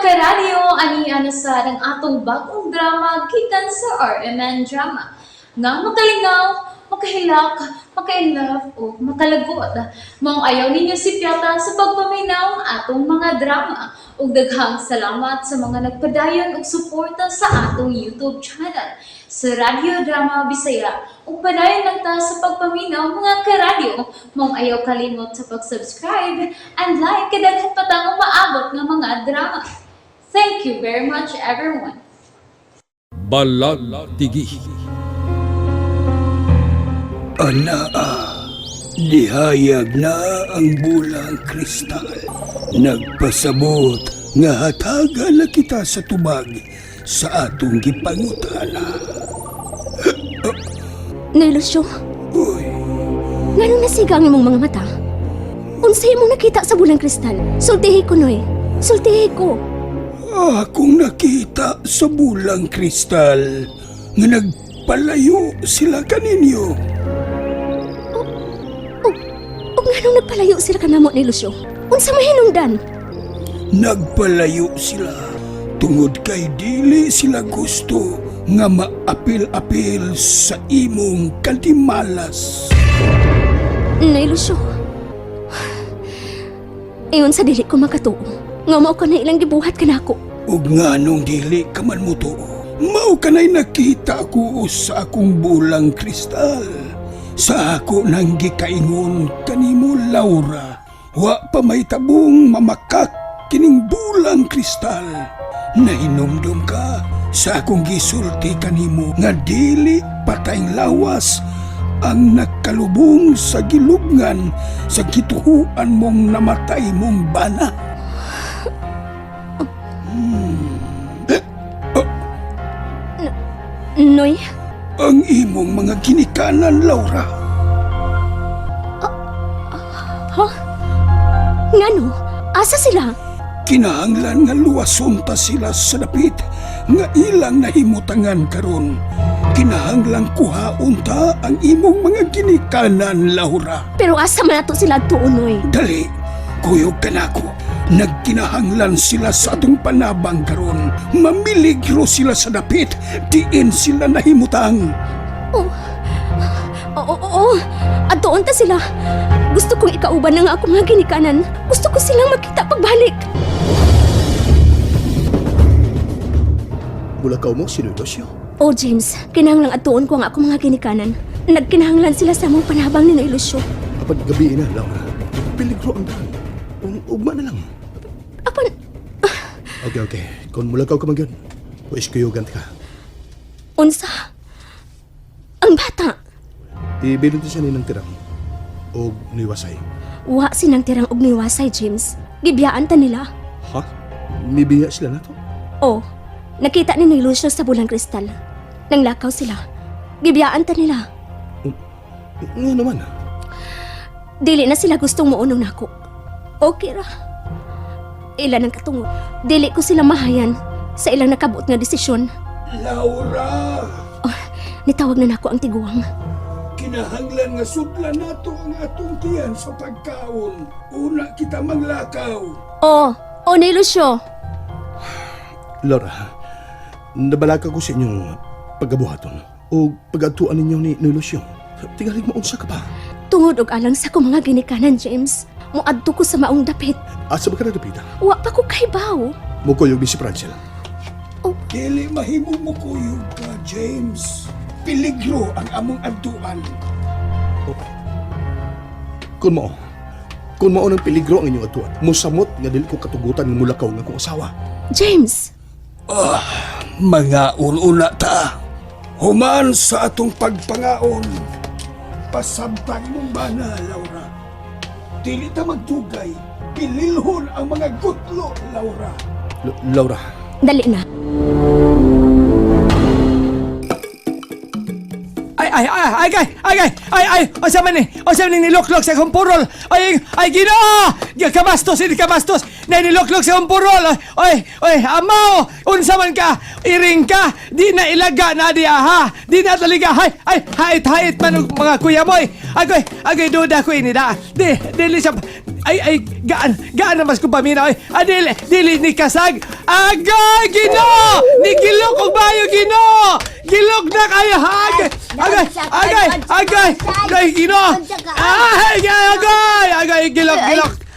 karadyo, aniya na sa ng atong bagong drama gikan sa RMN Drama. Nga makalingaw, makahilak, makailove, o makalagot. Maong ayaw ninyo si Piata sa pagpaminaw ang atong mga drama. Ug daghang salamat sa mga nagpadayon ug suporta sa atong YouTube channel sa Radyo Drama Bisaya. Ug padayon lang ta sa pagpaminaw mga karadyo. Maong ayaw kalimot sa pag-subscribe and like kadaghan pa tang maabot nga mga drama. Thank you very much everyone. Balag Tigi. Anaa, lihayag na ang bulang kristal. Nagpasabot nga hatagan na kita sa tubag sa atong gipangutana. Nelusyo, Uy, ngano nasiga ang imong mga mata? Unsay imong nakita sa bulang kristal? Sultihi ko, Noy. Sultihi ko. akong nakita sa bulang kristal nga nagpalayo sila kaninyo. O nganong nagpalayo sila kanamo, Nelusyo? Unsa mahinungdan? Nagpalayo sila tungod kay dili sila gusto nga maapil-apil sa imong katimalas. Nelusyo. Iyon sa dili ko makatuo. Nga mao ka na ilang gibuhat kanako. Ug nganong dili ka man mutuo, mao kanay nakita ko sa akong bulang kristal. Sa ako nang gikaingon kanimo, Laura, wa pa may tabong mamakak kining bulang kristal. Nahinumdum ka sa akong gisulti kanimo nga dili patayng lawas ang nakalubong sa gilubngan sa gituhuan mong namatay mong bana. Noy, Ang imong mga ginikanan, Laura. ngano? Asa sila? Kinahanglan nga luwason ta sila sa dapit nga ilang nahimutangan karon. Kinahanglan kuhaon ta ang imong mga ginikanan, Laura. Pero asa man ato sila tuon, Noy? Dali, kuyog ka nako. Nagkinahanglan sila sa atong panabang karon. Mamiligro sila sa dapit, diin sila nahimutang. Oo. Atoon ta sila. Gusto kong ikauban na nga ako mga ginikanan. Gusto ko silang makita pagbalik. Bulakaw mo, sino Lucio? Oh, James, kinahanglang atuon ko ang ako mga ginikanan. Nagkinahanglan sila sa among panabang ni Ilusyo. Kapag gabi na, Laura. Piligro ang daan. Ugma na lang. Apan, Okay. Kung mulakaw ka man yun, huwis kuyugan ka. unsa? Ang bata. Ibilin siya ni ng tirang. O niwasay. Wa sinang tirang og niwasay, James. Gibiyaan ta nila. Ha? Mibiya sila na to? Oh, nakita ni Ilusyo sa bulang kristal. Nanglakaw sila. Gibiyaan ta nila. Nga naman. Dili na sila gustong maunong nako. Okay ra. Ilan ang katungod. Dili ko sila mahayan sa ilang nakabuot nga desisyon. Laura, Nitawag na nako ang tiguang. kinahanglan nga sudlan nato ang atong tiyan sa pagkaon. Una kita manglakaw. Oh, Ilusyo. Laura, nabalaka ko sa inyong paggabuhaton o pag-atuan ninyo ni Lucio. Tingalig mo unsa ka pa. Tungod og alang sa ko mga ginikanan, James. Muadto ko sa maong dapit. Asa ba ka na dapita? Wa pa ko kaybaw. Mukuyog ni si Francel. Dili mahimo mo kuyog ka, James. Peligro ang among adtuan. Kung mao ng peligro ang inyong atuan, musamot nga dili ko katugutan ng mulakaw ng kong asawa. James, Mga ununa ta. Human sa atong pagpangaon. Pasabtang mong bana, Laura. Dili ta magdugay. Pililhon ang mga gutlo, Laura. Laura, dali na. O sa man ni niloklok sa kumpurol. Ay, Ginoo! Kabastos, hindi kabastos. Na niloklok sa kumpurol. Amaw! Unsa man ka, iring ka, di na ilaga na di aha. Di na taliga, hait man mga kuya mo. Agoy, duda ko ini da. Dili siya, gaan na mas ko paminaw. Dili ni kasag. Agoy, Ginoo! Ni gilok og bayo, Ginoo! Gilok na kayo, Agay, Ginoo! Agay, gilok!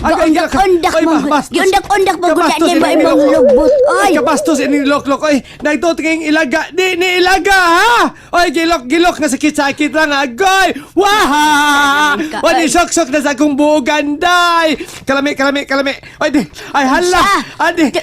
Undak-undak mo. Undak-undak mo gud ni ba imong lubot. Oy. Kabastos ini loklok oy. Nagtutinging ilaga. Di ni ilaga ha. Oy gilok nga sakit-sakit lang agoy. Wah! Wani sok-sok na sa kong buugan day. Kalami. Oy di. Ay hala.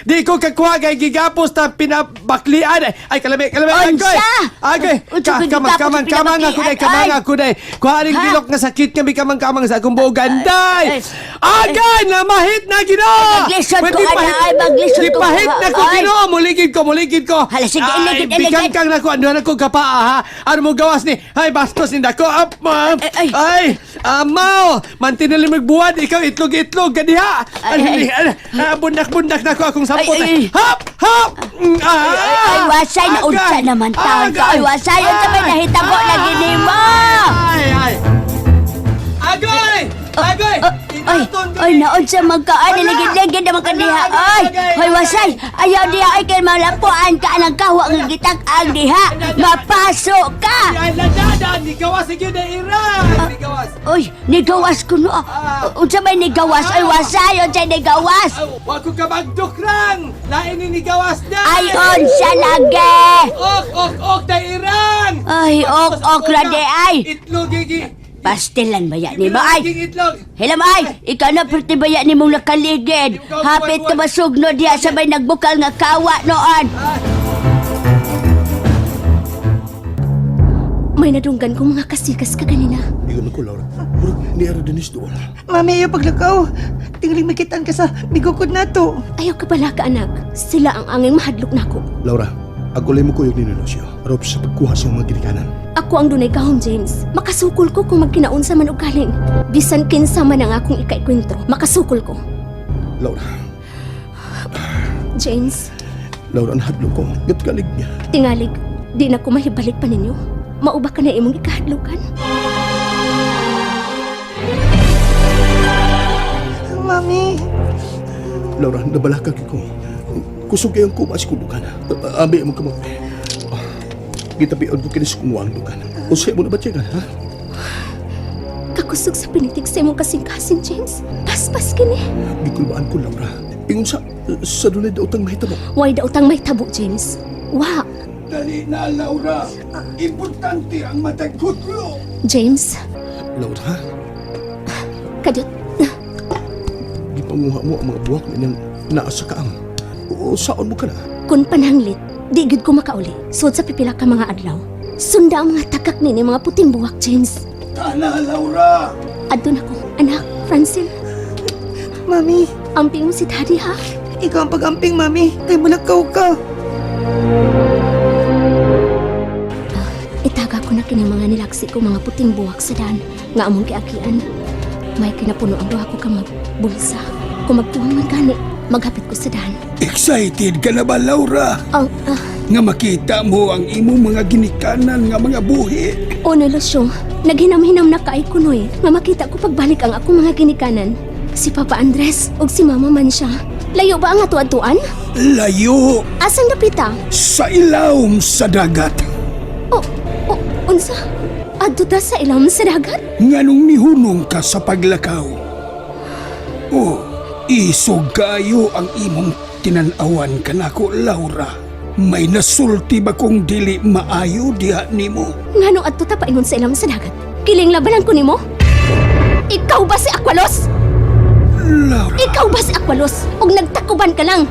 Di ko kakuha kay gigapos ta pinabaklian. Ay kalami agoy. Agoy. Kamang ako day. Kuharing gilok nga sakit kami kamang sa kong buugan day. Agay na mahit na Ginoo. Maglisod ko ana ay maglisod ko. Pahit na ko Ginoo, muligid ko. Hala sige iligid. Bigyan na ko ando na ko kapaa ha. Ano mo gawas ni? Ay bastos ni dako up. Ay, amaw. Mantinali magbuwad ikaw itlog kadiha. Bundak na ko akong sampot. Hop. Ay wasay na unsa naman taon ka. Ay wasay unsa may nahitabo lagi nimo. Ay. Agoy! Ay, naon sa magkaan, ligid-ligid naman ka diha. Ay, wasay, ayaw diha, ay kay malapuan ka ng kawa ng gitak-ang diha. Mapasok ka! Ay, ladada, ni gawas sige na Iran! Ni gawas! Uy, nigawas ko no. Unsa may nigawas? Ay, wasay, unsa nigawas? Wag ko ka magdukrang! Lain ni gawas na! Ay, unsa lagi! Ok na Iran! Ay, ok ra di ay! Itlog, gigi! Pastilan ba yan ni mo ay? Itlog! Hilam ay, ikaw na perti ba yan ni mong nakaligid? Hapit ka masugno diha sabay nagbukal nga kawa noon. May nadunggan kong mga kasikas ka kanina. Iyon ako, Laura. Murag ni Ara Dennis doon. Mami, iyo paglakaw. Tingling makitaan ka sa bigukod na to. Ayaw ka pala ka anak. Sila ang anging mahadlok nako. Laura, ako lang mo kuyog ni Nolosio. Arop sa pagkuha sa mga ginikanan. Ako ang dunay kahong, James. Makasukol ko kung magkinaunsa man og galing. Bisan kinsa man ang akong ikaikwentro, makasukol ko. Laura, James, Laura, nahadlok ko. Gatgalig niya. tingalig, di na ko mahibalik pa ninyo. Mauba ka na imong ikahadlokan. Mami. Laura, nabalakag ko. Kusog kayang kumas kulukan. Abi mo kamagpe. Gitapion ko kinis kumuha ang lukan. O sa'yo mo na ba siya ha? Kakusog sa pinitig sa imong kasing-kasing, James. Paspas kini. Gikulbaan ko, Laura. Ingon sa dunay daw tang mahitabo. Way daw tang may tabo, James. Wa, Dali na, Laura. Importante ang matagkutlo. James, Laura, kadot. gipanguha mo ang mga buwak niyang naasa kaang. O saan mo ka na? Kun pananglit, di gud ko makauli. Sud sa pipila ka mga adlaw. Sunda ang mga takak nini mga puting buwak, James. Tana, Laura. Adto na ko, anak, Francine. Mami, Amping mo si Daddy, ha? ikaw ang pag-amping, Mami. Kay malakaw ka. Itaga ko na kini mga nilaksi ko mga puting buwak sa daan nga among kiakian. May kinapuno ang duha ko ka magbulsa. Kung magtuwang man gani, maghapit ko sa daan. Excited ka na ba, Laura? Ang, Nga makita mo ang imong mga ginikanan nga mga buhi. o Lusyo, naghinam-hinam na kaay kunoy nga makita ko pagbalik ang akong mga ginikanan. Si Papa Andres ug si Mama man siya. Layo ba ang atuan-tuan? Layo Asang napita? sa ilawom sa dagat. Unsa? Adto ta sa ilawom sa dagat? Nganong nihunong ka sa paglakaw. O, isog kayo ang imong tinanawan kanako, Laura. May nasulti ba kung dili maayo diha nimo? Ngano adto ta paingon sa ilawom sa dagat? Kiling labanan ko nimo? Ikaw ba si Aqualos? Laura, Ikaw ba si Aqualos? Og nagtakuban ka lang?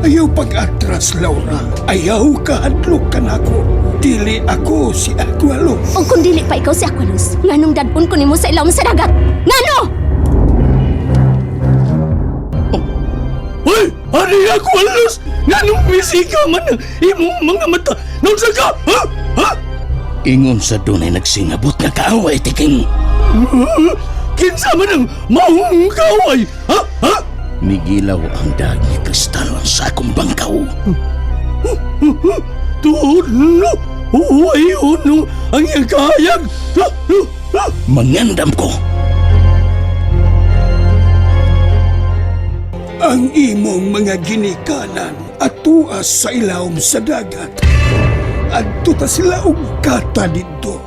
ayaw pag-atras, Laura. Ayaw kahadlok kanako. Dili ako si Aqualos. O kung dili pa ikaw si Aqualos, nganong dadpon ko nimo sa ilawom sa dagat? Ngano? Hoy! Hari Aqualos! Nganong misika man ang imong mga mata? Nausa ka? Ha? Ingon sa dunay nagsingabot nga kaaway, tiking. Kinsa man ang mahong kaway? Ha? Migilaw ang dag ni kristalon sa akong bangkaw. Tulo! Huway uno ang iyang kahayag. Mangandam ko. Ang imong mga ginikanan at tuas sa ilawom sa dagat. Adto ta sila og kata didto.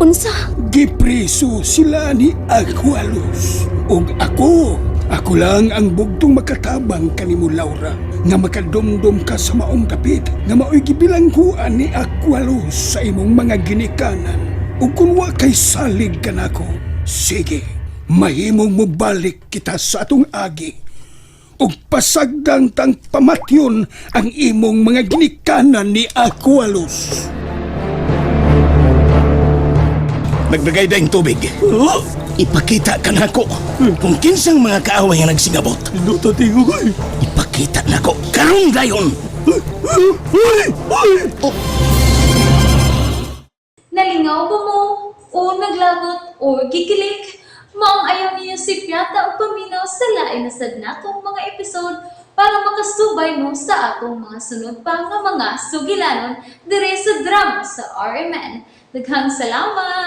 Unsa? Gipriso sila ni Aqualus. Og ako lang ang bugtong makatabang kanimo Laura. Nga makadumdum ka sa maong dapit. Nga mao'y gibilangguan ni Aqualus sa imong mga ginikanan. Ug kung wa kay salig ka nako, sige, mahimong mo balik kita sa atong agi. Ug pasagdang tang pamatyon ang imong mga ginikanan ni Aqualus. Nagbigay daing tubig. Ipakita ka nako kung kinsang mga kaaway nga nagsingabot. Inuta tingo ko eh. Ipakita nako karon dayon. Nalingaw ba mo? O naglagot? O gikilik? Maong ayaw niyo si Piata o paminaw sa lain na sad natong mga episode para makasubay mo sa atong mga sunod pa nga mga sugilanon dire sa drama sa RMN. Daghang salamat!